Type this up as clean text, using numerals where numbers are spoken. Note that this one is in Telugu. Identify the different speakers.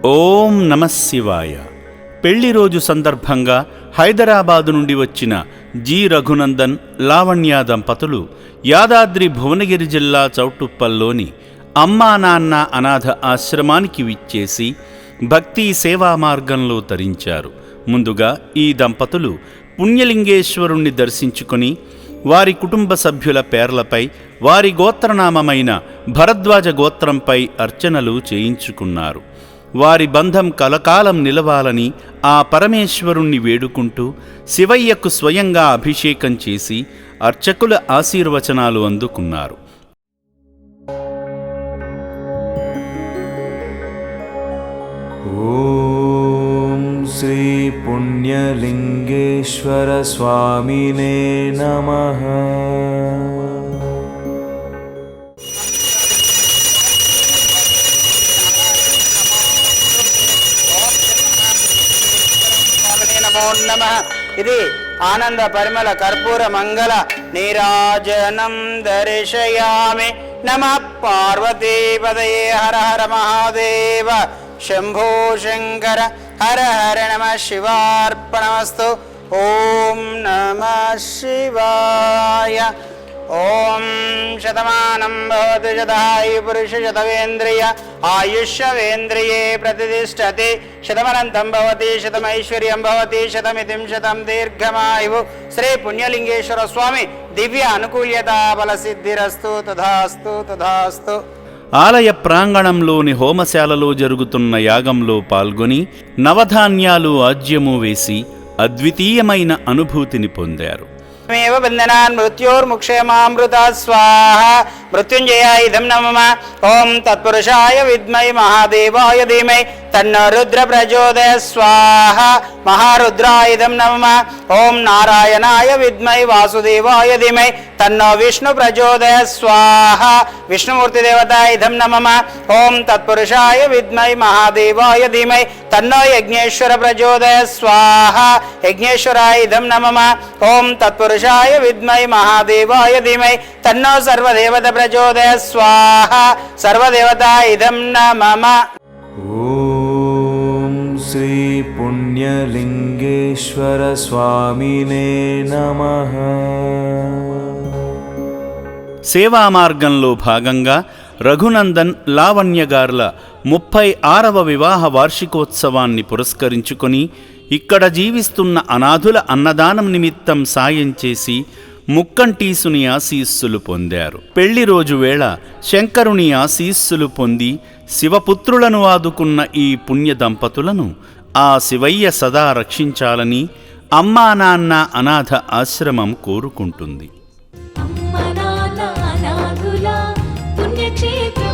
Speaker 1: ఓం నమః శివాయ. పెళ్లి రోజు సందర్భంగా హైదరాబాదు నుండి వచ్చిన జి రఘునందన్, లావణ్య దంపతులు యాదాద్రి భువనగిరి జిల్లా చౌటుప్పల్లోని అమ్మా నాన్న అనాథ ఆశ్రమానికి విచ్చేసి భక్తి సేవా మార్గంలో తరించారు. ముందుగా ఈ దంపతులు పుణ్యలింగేశ్వరుణ్ణి దర్శించుకొని వారి కుటుంబ సభ్యుల పేర్లపై వారి గోత్రనామమైన భరద్వాజ గోత్రంపై అర్చనలు చేయించుకున్నారు. వారి బంధం కలకాలం నిలవాలని ఆ పరమేశ్వరుణ్ణి వేడుకుంటూ శివయ్యకు స్వయంగా అభిషేకం చేసి అర్చకుల ఆశీర్వచనాలు అందుకున్నారు.
Speaker 2: ఓం శ్రీ పుణ్యలింగేశ్వర స్వామినే నమః.
Speaker 3: ఇది ఆనంద పరిమళ కర్పూర మంగళ నీరాజనం దర్శయామి. నమః పార్వతీపదయే హర హర మహాదేవ శంభో శంకర హర హర నమః శివార్పణమస్తు. ఓం నమః శివాయ. ఓం శతమానం భవతి శతాయు పురుష శతవేంద్రియ ఆయుష్యేంద్రియే ప్రతిష్టతి. శతమనంతం భవతి శతమైశ్వర్యం భవతి శతమితిం శతం దీర్ఘమాయువు. శ్రీ పుణ్యలింగేశ్వర స్వామి దివ్య అనుకూల్యత బల సిద్ధిరస్తు. తథాస్తు తథాస్తు.
Speaker 1: ఆలయ ప్రాంగణంలోని హోమశాలలో జరుగుతున్న యాగంలో పాల్గొని నవధాన్యాలు ఆజ్యము వేసి అద్వితీయమైన అనుభూతిని పొందారు.
Speaker 3: బంధనాన్ మృత్యోర్ముక్షేమామృత స్వాహ. మృత్యుంజయాయ ఇదం నమః. ఓం తత్పురుషాయ విద్మై మహాదేవాయ ధీమై తన్నో రుద్ర ప్రచోదయాత్ స్వాహ. మహారుద్రాయ ఇదం నమః. ఓం నారాయణాయ విద్మై వాసుదేవాయ ధీమై తన్నో విష్ణు ప్రచోదయాత్ స్వాహ. విష్ణుమూర్తి దేవతాయ ఇదం నమః. ఓం తత్పురుషాయ విద్మై మహాదేవాయ ధీమై తన్నో యజ్ఞేశ్వర ప్రచోదయాత్ స్వాహ. యజ్ఞేశ్వరాయ ఇదం నమః. ఓం తత్పురుషాయ విద్మై మహాదేవాయ ధీమై తన్నో సర్వదేవత ప్రచోదయాత్ స్వాహ. సర్వదేవతాయ ఇదం నమః.
Speaker 2: ఓం శ్రీ పుణ్యలింగేశ్వర స్వామినే నమః.
Speaker 1: సేవా మార్గంలో భాగంగా రఘునందన్, లావణ్య గార్ల 36వ వివాహ వార్షికోత్సవాన్ని పురస్కరించుకొని ఇక్కడ జీవిస్తున్న అనాథుల అన్నదానం నిమిత్తం సాయం చేసి ముక్కంటీసుని ఆశీస్సులు పొందారు. పెళ్లి రోజు వేళ శంకరుని ఆశీస్సులు పొంది శివపుత్రులను ఆదుకున్న ఈ పుణ్య దంపతులను ఆ శివయ్య సదా రక్షించాలని అమ్మా నాన్న అనాథ ఆశ్రమం కోరుకుంటుంది.
Speaker 4: అమ్మ నాన్న అనాథుల పుణ్యక్షేత్రం